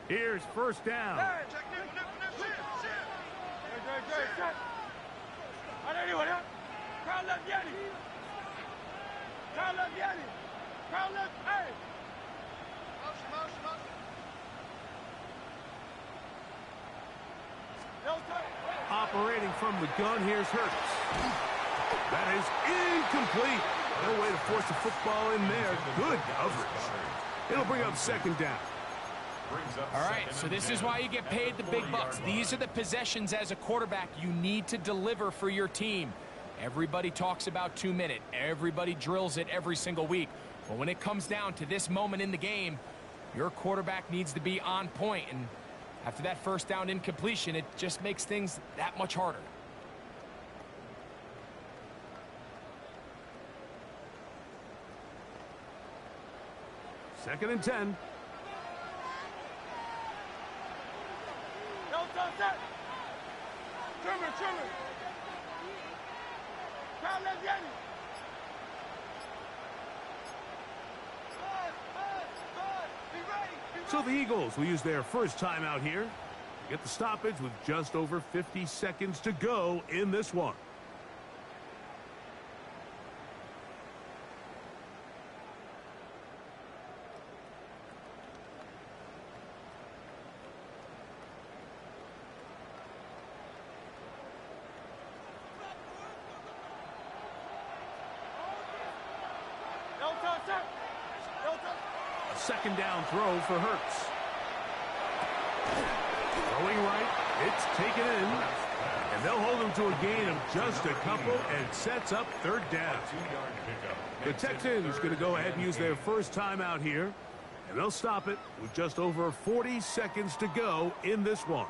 Here's 1st down. Operating from the gun, here's Hurts. That is incomplete. No way to force the football in there. Good coverage. It'll bring up 2nd down. All right, so this is why you get paid the big bucks. These are the possessions as a quarterback you need to deliver for your team. Everybody talks about 2-minute. Everybody drills it every single week. But when it comes down to this moment in the game, your quarterback needs to be on point. And after that 1st down incompletion, it just makes things that much harder. Second and 10. So the Eagles will use their 1st timeout here. Get the stoppage with just over 50 seconds to go in this one. A 2nd down throw for Hurts. Throwing right, it's taken in, and they'll hold him to a gain of just a couple and sets up 3rd down. The Texans going to go ahead and use their 1st timeout here, and they'll stop it with just over 40 seconds to go in this one.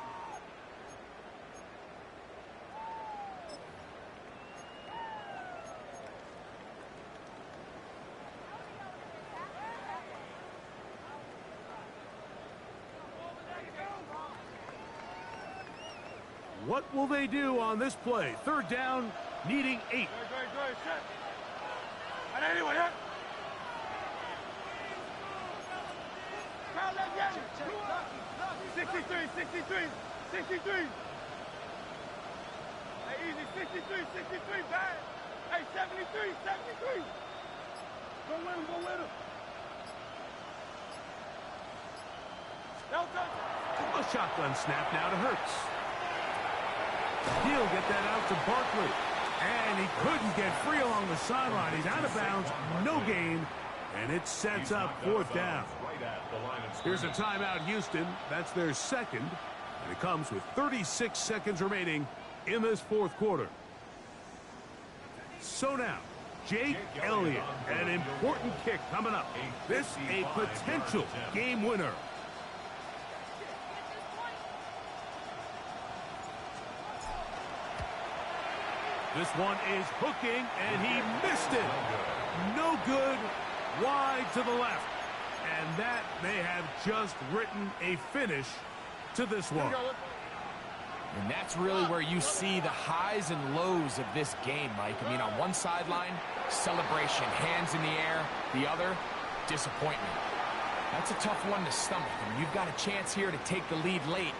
What will they do on this play? 3rd down needing 8. Good, shut. And anyway, yeah. Crowd, let's get it. 63. Hey, easy, 63, bad. Hey, 73. Go with him. A shotgun snap now to Hurts. He'll get that out to Barkley. And he couldn't get free along the sideline. He's out of bounds, no gain, and it sets up 4th down. Here's a timeout, Houston. That's their second, and it comes with 36 seconds remaining in this 4th quarter. So now, Jake Elliott, an important kick coming up. This a potential game winner. This one is hooking, and he missed it. No good, wide to the left. And that may have just written a finish to this one. And that's really where you see the highs and lows of this game, Mike. I mean, on one sideline, celebration, hands in the air. The other, disappointment. That's a tough one to stomach. I mean, you've got a chance here to take the lead late,